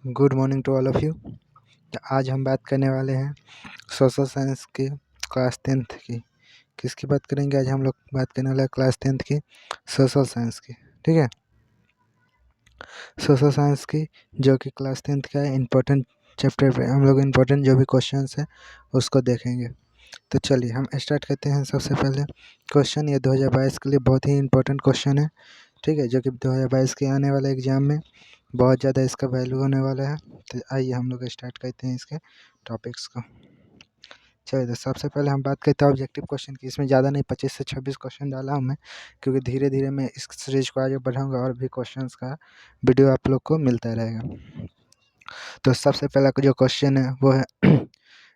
Good morning to all of you. आज हम बात करने वाले हैं सोशल साइंस की क्लास 10th की। किसकी बात करेंगे? आज हम लोग बात करने वाले हैं क्लास 10th की सोशल साइंस की। ठीक है, सोशल साइंस की जो कि क्लास 10th का इम्पोर्टेंट चैप्टर पे हम लोग इम्पोर्टेंट जो भी क्वेश्चंस हैं उसको देखेंगे। तो चलिए हम स्टार्ट करते हैं। सबसे पहले क्वेश्चन ये 2022 के लिए बहुत ही इम्पोर्टेंट क्वेश्चन है। ठीक है, जो कि 2022 के आने वाले एग्ज़ाम में बहुत ज़्यादा इसका वैल्यू होने वाला है। तो आइए हम लोग स्टार्ट करते हैं इसके टॉपिक्स को। चलिए, तो सबसे पहले हम बात करते हैं ऑब्जेक्टिव क्वेश्चन की। इसमें ज़्यादा नहीं 25 से 26 क्वेश्चन डाला हूँ मैं, क्योंकि धीरे धीरे मैं इस सीरीज को आगे बढ़ाऊँगा और भी क्वेश्चंस का वीडियो आप लोग को मिलता रहेगा। तो सबसे पहला जो क्वेश्चन है वो है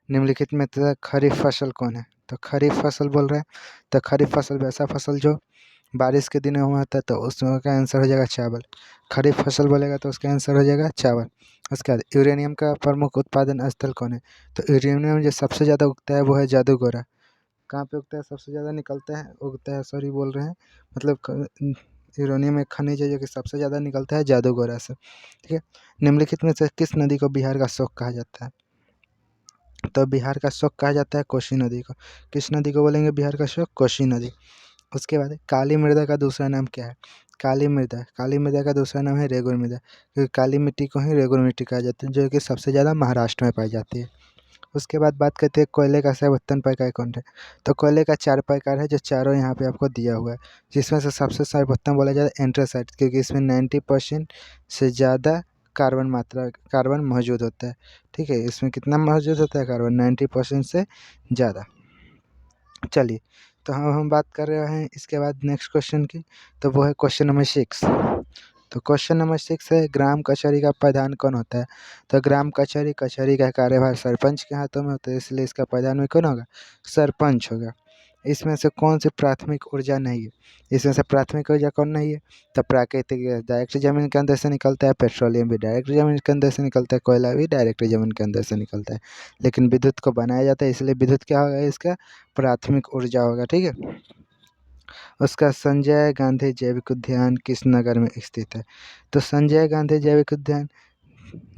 निम्नलिखित में से खरीफ फसल कौन है? तो खरीफ फसल बोल रहे हैं, तो खरीफ फसल वैसा फसल जो बारिश के दिनों में होता है, तो उसमें का आंसर हो जाएगा चावल। खरीफ फसल बोलेगा तो उसका आंसर हो जाएगा चावल। उसके बाद यूरेनियम का प्रमुख उत्पादन स्थल कौन है? तो यूरेनियम जो सबसे ज़्यादा उगता है वो है जादूगोरा। कहाँ पे उगता है? सबसे ज़्यादा निकलता है उगता है सॉरी बोल रहे हैं, मतलब यूरेनियम एक खनिज है जो कि सबसे ज़्यादा निकलता है जादूगोरा से। ठीक है, निम्नलिखित में से किस नदी को बिहार का शोक कहा जाता है? तो बिहार का शोक कहा जाता है कोसी नदी को। किस नदी को बोलेंगे बिहार का शोक? कोसी नदी। उसके बाद काली मृदा का दूसरा नाम क्या है? काली मृदा का दूसरा नाम है रेगुर मृदा, क्योंकि काली मिट्टी को ही रेगुर मिट्टी कहा जाता है, जो कि सबसे ज़्यादा महाराष्ट्र में पाई जाती है। उसके बाद बात करते हैं कोयले का सर्वोत्तम प्रकार कौन है? तो कोयले का 4 प्रकार है, जो चारों यहाँ पे आपको दिया हुआ है, जिसमें से सबसे सर्वोत्तम बोला जाता है एंथ्रेसाइट, क्योंकि इसमें 90% से ज़्यादा कार्बन मौजूद होता है। ठीक है, इसमें कितना मौजूद होता है? कार्बन 90% से ज़्यादा। चलिए, तो हम बात कर रहे हैं इसके बाद नेक्स्ट क्वेश्चन की, तो वो है क्वेश्चन नंबर 6। तो क्वेश्चन नंबर 6 है ग्राम कचहरी का प्रधान कौन होता है? तो ग्राम कचहरी का कार्यभार सरपंच के हाथों में होता है, इसलिए इसका प्रधान में कौन होगा? सरपंच होगा। इसमें से कौन सी प्राथमिक ऊर्जा नहीं है? इसमें से प्राथमिक ऊर्जा कौन नहीं है? तो प्राकृतिक गैस डायरेक्ट ज़मीन के अंदर से निकलता है, पेट्रोलियम भी डायरेक्ट ज़मीन के अंदर से निकलता है, कोयला भी डायरेक्ट ज़मीन के अंदर से निकलता है, लेकिन विद्युत को बनाया जाता है, इसलिए विद्युत क्या होगा? इसका प्राथमिक ऊर्जा होगा। ठीक है, उसका संजय गांधी जैविक उद्यान किस नगर में स्थित है? तो संजय गांधी जैविक उद्यान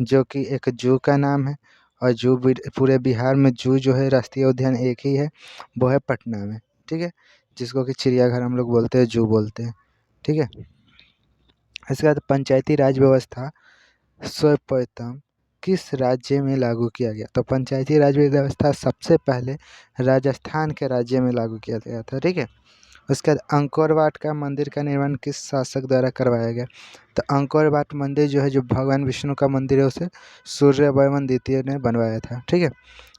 जो कि एक जू का नाम है, और जू पूरे बिहार में जू जो है राष्ट्रीय उद्यान एक ही है, वो है पटना में। ठीक है, जिसको कि चिड़ियाघर हम लोग बोलते हैं, जू बोलते हैं। ठीक है, इसके बाद पंचायती राज व्यवस्था सर्वप्रथम किस राज्य में लागू किया गया? तो पंचायती राज व्यवस्था सबसे पहले राजस्थान के राज्य में लागू किया गया था। ठीक है, उसके बाद अंकोर वाट का मंदिर का निर्माण किस शासक द्वारा करवाया गया? तो अंकोर वाट मंदिर जो है, जो भगवान विष्णु का मंदिर है, उसे सूर्यवर्मन द्वितीय ने बनवाया था। ठीक है,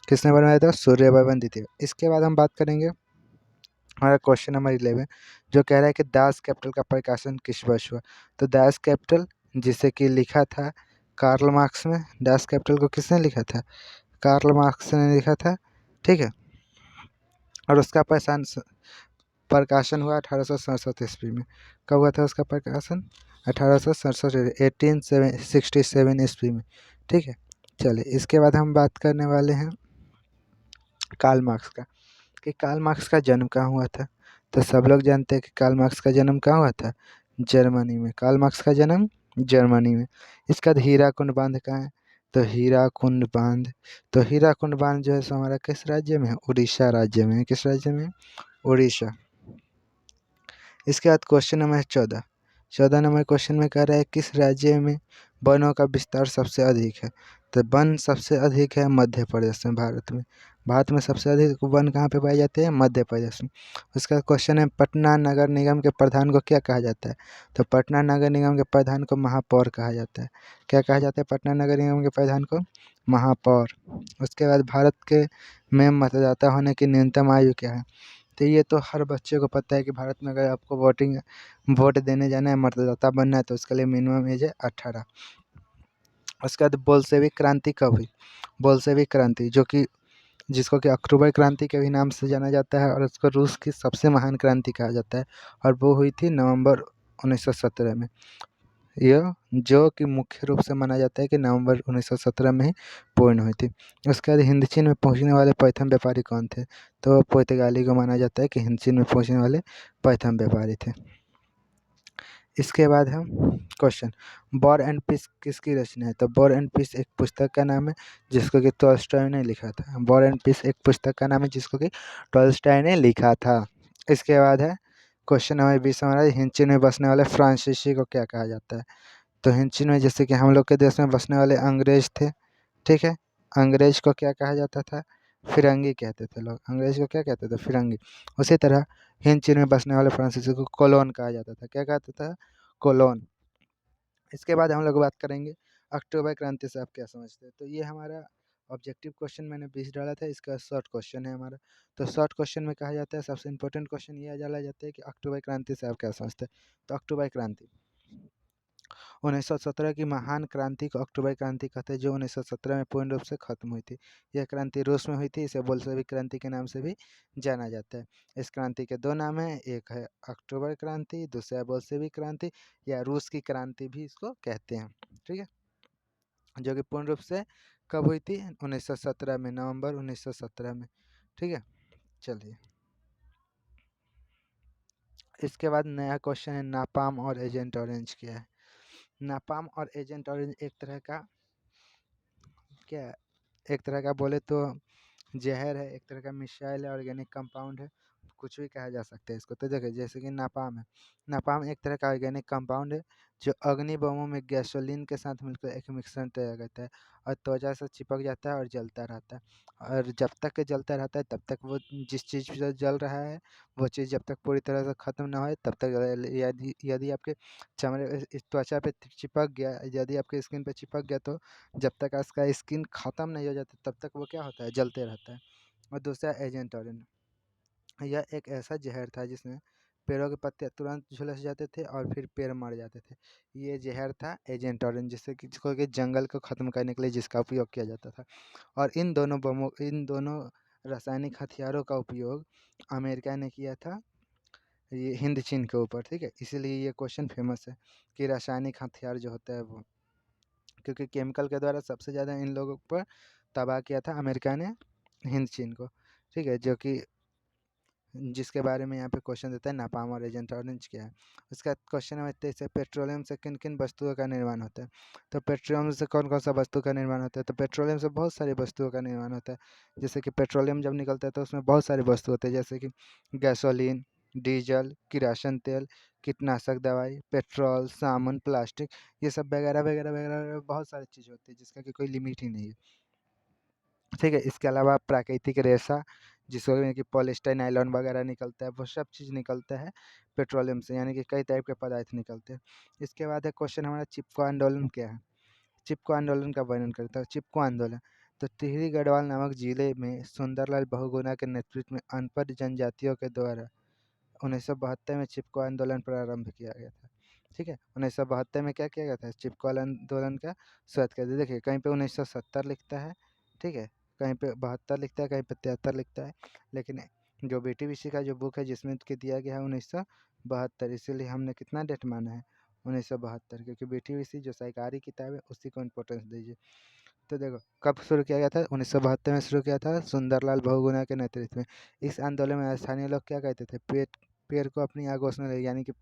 किसने बनवाया था? सूर्यवर्मन द्वितीय। इसके बाद हम बात करेंगे हमारा क्वेश्चन नंबर 11, जो कह रहा है कि दास कैपिटल का प्रकाशन किस वर्ष हुआ? तो दास कैपिटल जिसे कि लिखा था कार्ल मार्क्स में, दास कैपिटल को किसने लिखा था? कार्ल मार्क्स ने लिखा था। ठीक है, और उसका प्रकाशन हुआ 1867 ईस्वी में। कब हुआ था उसका प्रकाशन? 1867 1867 ईस्वी में। ठीक है, चलिए इसके बाद हम बात करने वाले हैं कार्ल मार्क्स का, कि कार्ल मार्क्स का जन्म कहाँ हुआ था? तो सब लोग जानते हैं कि कार्ल मार्क्स का जन्म कहाँ हुआ था? जर्मनी में। कार्ल मार्क्स का जन्म जर्मनी में। इसका हीराकुंड बांध कहाँ है? तो हीराकुंड बांध, तो हीराकुंड बांध जो है सो हमारा किस राज्य में है? उड़ीसा राज्य में है। किस राज्य में? उड़ीसा। इसके बाद क्वेश्चन नंबर 14 नंबर क्वेश्चन में कह रहा है किस राज्य में वनों का विस्तार सबसे अधिक है? तो वन सबसे अधिक है मध्य प्रदेश में, भारत में सबसे अधिक वन कहाँ पे पाए जाते हैं? मध्य प्रदेश में। उसका क्वेश्चन है पटना नगर निगम के प्रधान को क्या कहा जाता है? तो पटना नगर निगम के प्रधान को महापौर कहा जाता है। क्या कहा जाता है पटना नगर निगम के प्रधान को? महापौर। उसके बाद भारत के में मतदाता होने की न्यूनतम आयु क्या है? तो ये तो हर बच्चे को पता है कि भारत में अगर आपको वोट देने जाना है, मतदाता बनना है, तो उसके लिए मिनिमम एज है 18। उसके बाद बोल्शेविक क्रांति कब हुई? बोल्शेविक क्रांति जो कि जिसको कि अक्टूबर क्रांति के भी नाम से जाना जाता है, और उसको रूस की सबसे महान क्रांति कहा जाता है, और वो हुई थी नवंबर 1917 में। यह जो कि मुख्य रूप से माना जाता है कि नवंबर 1917 में ही पूर्ण हुई थी। उसके बाद हिंद चीन में पहुंचने वाले प्रथम व्यापारी कौन थे? तो पुर्तगाली को माना जाता है कि हिंद चीन में पहुंचने वाले प्रथम व्यापारी थे। इसके बाद हम क्वेश्चन, वॉर एंड पीस किसकी रचना है? तो वॉर एंड पीस एक पुस्तक का नाम है जिसको कि टॉल्स्टॉय ने लिखा था। वॉर एंड पीस एक पुस्तक का नाम है जिसको कि टॉल्स्टॉय ने लिखा था। इसके बाद है क्वेश्चन नंबर 20 हमारा, हिंचिन में बसने वाले फ्रांसीसी को क्या कहा जाता है? तो हिंचिन में जैसे कि हम लोग के देश में बसने वाले अंग्रेज थे, ठीक है, अंग्रेज को क्या कहा जाता था? फिरंगी कहते थे लोग। अंग्रेज को क्या कहते थे? फिरंगी। उसी तरह हिंचिन में बसने वाले फ्रांसीसी को कोलोन कहा जाता था। क्या कहता था? कोलोन। इसके बाद हम लोग बात करेंगे अक्टूबर क्रांति से आप क्या समझते हैं। तो ये हमारा ऑब्जेक्टिव क्वेश्चन मैंने 20 डाला था, इसका शॉर्ट क्वेश्चन है हमारा। तो शॉर्ट क्वेश्चन में कहा जाता है, सबसे इंपॉर्टेंट क्वेश्चन ये डाला जाता है कि अक्टूबर क्रांति से आप क्या समझते हैं। तो अक्टूबर क्रांति 1917 की महान क्रांति को अक्टूबर क्रांति कहते हैं, जो 1917 में पूर्ण रूप से खत्म हुई थी। यह क्रांति रूस में हुई थी, इसे बोल्शेविक क्रांति के नाम से भी जाना जाता है। इस क्रांति के दो नाम हैं, एक है अक्टूबर क्रांति, दूसरा है बोल्शेविक क्रांति या रूस की क्रांति भी इसको कहते हैं, ठीक है, जो कि पूर्ण रूप से कब हुई थी? 1917 में, नवंबर 1917 में, ठीक है। चलिए, इसके बाद नया क्वेश्चन है, नापाम और एजेंट ऑरेंज क्या है? नापाम और एजेंट ऑरेंज एक तरह का क्या है? एक तरह का बोले तो जहर है, एक तरह का मिसाइल है, ऑर्गेनिक कंपाउंड है, कुछ भी कहा जा सकता है इसको। तो देखिए, जैसे कि नापाम है, नापाम एक तरह का ऑर्गेनिक कंपाउंड है जो अग्नि बमों में गैसोलीन के साथ मिलकर एक मिश्रण तैयार करता है और त्वचा से चिपक जाता है और जलता रहता है। और जब तक के जलता रहता है तब तक वो जिस चीज़ से जल रहा है वो चीज़ जब तक पूरी तरह से ख़त्म ना हो तब तक, यदि यदि आपके चमड़े इस त्वचा पे चिपक गया, यदि आपके स्किन पे चिपक गया, तो जब तक उसका स्किन ख़त्म नहीं हो जाता तब तक वो क्या होता है? जलते रहता है। और दूसरा एजेंट ऑरेंज, यह एक ऐसा जहर था जिसमें पेड़ों के पत्ते तुरंत झुलस जाते थे और फिर पेड़ मर जाते थे। ये जहर था एजेंट ऑरेंज, जिससे कि जिसको कि जंगल को ख़त्म करने के लिए जिसका उपयोग किया जाता था। और इन दोनों रासायनिक हथियारों का उपयोग अमेरिका ने किया था ये हिंद चीन के ऊपर, ठीक है। इसीलिए ये क्वेश्चन फेमस है कि रासायनिक हथियार जो होता है वो, क्योंकि केमिकल के द्वारा सबसे ज़्यादा इन लोगों पर तबाह किया था अमेरिका ने हिंद चीन को, ठीक है, जो कि जिसके बारे में यहाँ पे क्वेश्चन देता है, नापाम और एजेंट ऑरेंज क्या है। उसका क्वेश्चन नंबर 23 है, पेट्रोलियम से किन किन वस्तुओं का निर्माण होता है? तो पेट्रोलियम से कौन कौन सा वस्तु का निर्माण होता है? तो पेट्रोलियम से बहुत सारी वस्तुओं का निर्माण होता है। जैसे कि पेट्रोलियम जब निकलता है तो उसमें बहुत सारी वस्तु होते हैं, जैसे कि गैसोलीन, डीजल, किरासन तेल, कीटनाशक दवाई, पेट्रोल, साबुन, प्लास्टिक, ये सब वगैरह वगैरह वगैरह बहुत सारी चीज़ होती है जिसका कि कोई लिमिट ही नहीं है, ठीक है। इसके अलावा प्राकृतिक रेशा, जिसको कि पॉलिस्टर, नायलॉन वगैरह निकलता है, वो सब चीज़ निकलता है पेट्रोलियम से, यानी कि कई टाइप के पदार्थ निकलते हैं। इसके बाद है क्वेश्चन हमारा, चिपको आंदोलन क्या है? चिपको आंदोलन का वर्णन करता है। चिपको आंदोलन, तो टिहरी गढ़वाल नामक जिले में सुंदरलाल बहुगुणा के नेतृत्व में अनपढ़ जनजातियों के द्वारा 1972 में चिपको आंदोलन प्रारंभ किया गया था, ठीक है। 1972 में क्या किया गया था? चिपको आंदोलन का शुरुआत कर दी। देखिए, कहीं पे 1970 लिखता है, ठीक है, कहीं पे 72 लिखता है, कहीं पे 73 लिखता है, लेकिन जो BTBC का जो बुक है जिसमें कि दिया गया है 1972, इसीलिए हमने कितना डेट माना है? 1972, क्योंकि BTBC जो सरकारी किताब है उसी को इम्पोर्टेंस दीजिए। तो देखो, कब शुरू किया गया था? 1972 में शुरू किया था, सुंदरलाल बहुगुणा के नेतृत्व में। इस आंदोलन में स्थानीय लोग क्या कहते थे? पेड़ को अपनी आगोश में ले, यानी कि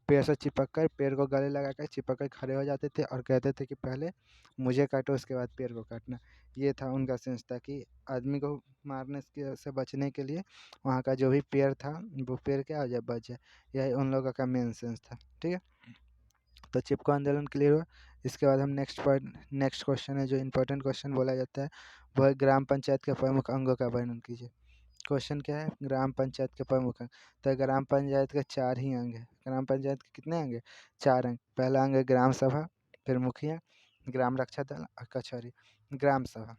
पेड़ से चिपक कर, पेड़ को गले लगा कर चिपक कर खड़े हो जाते थे और कहते थे कि पहले मुझे काटो, उसके बाद पेड़ को काटना। ये था उनका सेंस था कि आदमी को मारने से बचने के लिए वहाँ का जो भी पेड़ था वो पेड़ क्या हो जाए? बच जाए। यही उन लोगों का मेन सेंस था, ठीक है। तो चिपको आंदोलन क्लियर हुआ। इसके बाद हम नेक्स्ट क्वेश्चन है, जो इंपॉर्टेंट क्वेश्चन बोला जाता है, वो है ग्राम पंचायत के प्रमुख अंगों का वर्णन कीजिए। क्वेश्चन क्या है? ग्राम पंचायत के प्रमुख अंग। तो ग्राम पंचायत के 4 ही अंग है। ग्राम पंचायत के कितने अंग है? 4 अंग। पहला अंग है ग्राम सभा, फिर मुखिया, ग्राम रक्षा दल और कचहरी। ग्राम सभा,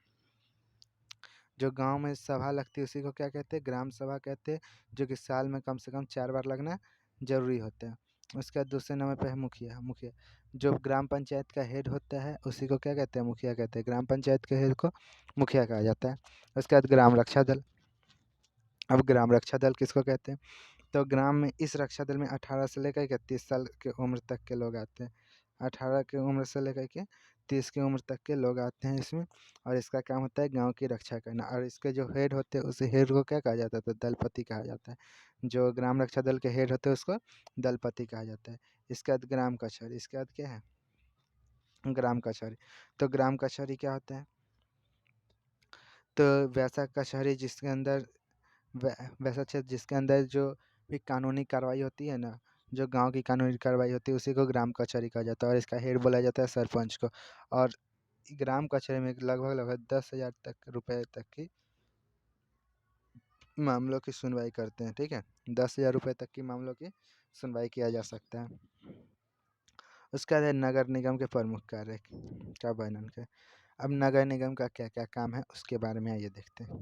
जो गांव में सभा लगती है उसी को क्या कहते हैं? ग्राम सभा कहते हैं, जो कि साल में कम से कम 4 बार लगना जरूरी होता है। उसके बाद दूसरे नंबर पे है मुखिया। मुखिया जो ग्राम पंचायत का हेड होता है उसी को क्या कहते हैं? मुखिया कहते हैं। ग्राम पंचायत के हेड को मुखिया कहा जाता है। उसके बाद ग्राम रक्षा दल। अब ग्राम रक्षा दल किसको कहते हैं? तो ग्राम में इस रक्षा दल में 18 से लेकर के 30 साल की उम्र तक के लोग आते हैं। 18 की उम्र से लेकर के 30 की उम्र तक के लोग आते हैं इसमें, और इसका काम होता है गांव की रक्षा करना। और इसके जो हेड होते हैं उस हेड को क्या कहा जाता है? तो दलपति कहा जाता है। जो ग्राम रक्षा दल के हेड होते हैं उसको दलपति कहा जाता है। इसके बाद ग्राम कचहरी, इसके बाद क्या है ग्राम कचहरी। तो ग्राम कचहरी क्या होता है, तो वैसा कचहरी जिसके अंदर वैसा क्षेत्र जिसके अंदर जो भी कानूनी कार्रवाई होती है ना, जो गांव की कानूनी कार्रवाई होती है उसी को ग्राम कचहरी कहा जाता है, और इसका हेड बोला जाता है सरपंच को। और ग्राम कचहरी में लगभग लगभग 10,000 तक रुपए तक की मामलों की सुनवाई करते हैं। ठीक है, 10,000 रुपये तक की मामलों की सुनवाई किया जा सकता है। उसके बाद है नगर निगम के प्रमुख कार्य का वर्णन करें। अब नगर निगम का क्या क्या काम है उसके बारे में आइए देखते हैं।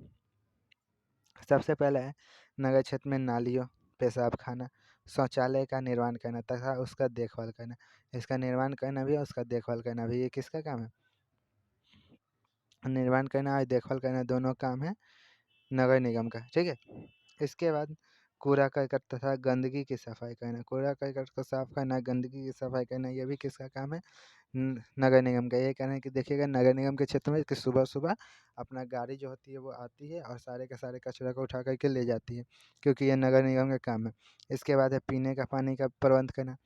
सबसे पहले है नगर क्षेत्र में नालियों, पेशाब खाना, शौचालय का निर्माण करना तथा उसका देखभाल करना। इसका निर्माण करना भी और उसका देखभाल करना भी, ये किसका काम है, निर्माण करना और देखभाल करना दोनों काम है नगर निगम का। ठीक है, इसके बाद कूड़ा करकट तथा गंदगी की सफाई करना, कूड़ा करकट को साफ करना, गंदगी की सफाई करना, ये भी किसका काम है, नगर निगम का। ये कहना है कि देखिएगा नगर निगम के क्षेत्र में कि सुबह सुबह अपना गाड़ी जो होती है वो आती है और सारे के सारे कचरा को उठा करके ले जाती है, क्योंकि ये नगर निगम का काम है। इसके बाद है पीने का पानी का प्रबंध करना,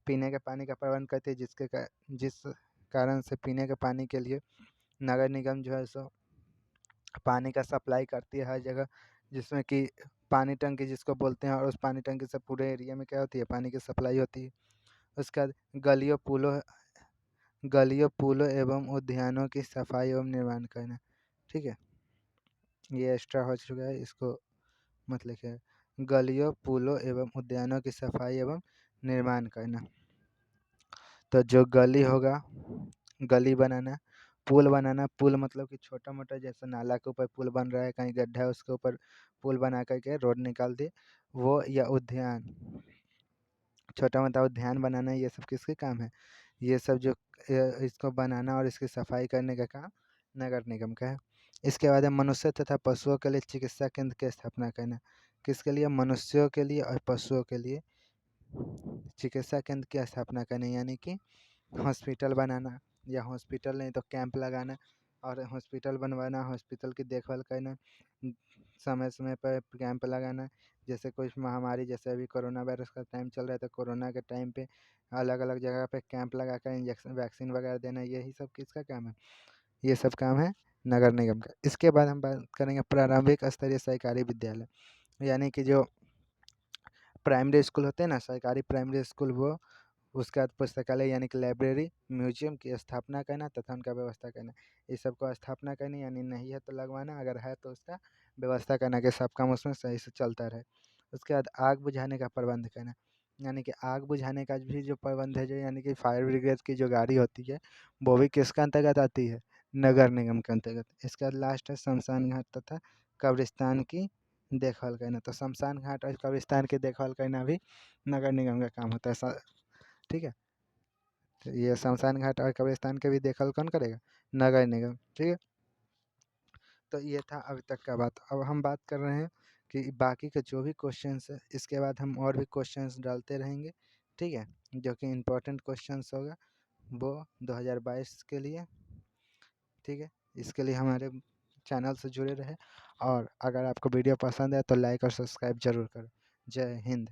पीने के पानी का प्रबंध करती है जिस कारण से पीने के पानी के लिए नगर निगम जो है सो पानी का सप्लाई करती है हर जगह, जिसमें कि पानी टंकी जिसको बोलते हैं, और उस पानी टंकी से पूरे एरिया में क्या होती है, पानी की सप्लाई होती है। उसके बाद गलियों पुलों एवं उद्यानों की सफाई एवं निर्माण करना। ठीक है, ये एक्स्ट्रा हो चुका है, इसको मत लिखिए। गलियों पुलों एवं उद्यानों की सफाई एवं निर्माण करना, तो जो गली होगा, गली बनाना, पुल बनाना, पुल मतलब कि छोटा मोटा जैसे नाला के ऊपर पुल बन रहा है, कहीं गड्ढा है उसके ऊपर पुल बना करके रोड निकाल दे वो, या उद्यान, छोटा मोटा उद्यान बनाना, ये सब किसके काम है, ये सब जो इसको बनाना और इसकी सफाई करने का काम नगर निगम का है। इसके बाद है मनुष्य तथा पशुओं के लिए चिकित्सा केंद्र की स्थापना करना, किसके लिए, मनुष्यों के लिए और पशुओं के लिए चिकित्सा केंद्र की स्थापना करनी, यानी कि हॉस्पिटल बनाना, या हॉस्पिटल नहीं तो कैंप लगाना, और हॉस्पिटल बनवाना, हॉस्पिटल की देखभाल करना, समय समय पर कैंप लगाना। जैसे कोई महामारी, जैसे अभी कोरोना वायरस का टाइम चल रहा है, तो कोरोना के टाइम पे अलग अलग जगह पे कैंप लगाकर इंजेक्शन वैक्सीन वगैरह देना, यही सब किसका काम है, ये सब काम है नगर निगम का। इसके बाद हम बात करेंगे प्रारंभिक स्तरीय सरकारी विद्यालय, यानी कि जो प्राइमरी स्कूल होते हैं ना, सरकारी प्राइमरी स्कूल, वो उसके बाद पुस्तकालय यानी कि लाइब्रेरी, म्यूजियम की स्थापना करना तथा उनका व्यवस्था करना। इस सब को स्थापना करनी, यानी नहीं है तो लगवाना, अगर है तो उसका व्यवस्था करना कि सब काम उसमें सही से चलता रहे। उसके बाद आग बुझाने का प्रबंध करना, यानी कि आग बुझाने का भी जो प्रबंध है, जो यानी कि फायर ब्रिगेड की जो गाड़ी होती है वो भी किसका अंतर्गत आती है, नगर निगम के अंतर्गत। इसके बाद लास्ट है शमशान घाट तथा कब्रिस्तान की देखभाल करना, तो शमशान घाट और कब्रिस्तान की देखभाल करना भी नगर निगम का काम होता है। ठीक है, तो ये शमशान घाट और कब्रिस्तान के भी देखभाल कौन करेगा, नगर निगम। ठीक है, तो ये था अभी तक का बात। अब हम बात कर रहे हैं कि बाकी के जो भी क्वेश्चंस है, इसके बाद हम और भी क्वेश्चंस डालते रहेंगे। ठीक है, जो कि इम्पोर्टेंट क्वेश्चंस होगा वो 2022 के लिए। ठीक है, इसके लिए हमारे चैनल से जुड़े रहे, और अगर आपको वीडियो पसंद है तो लाइक और सब्सक्राइब जरूर करें। जय हिंद।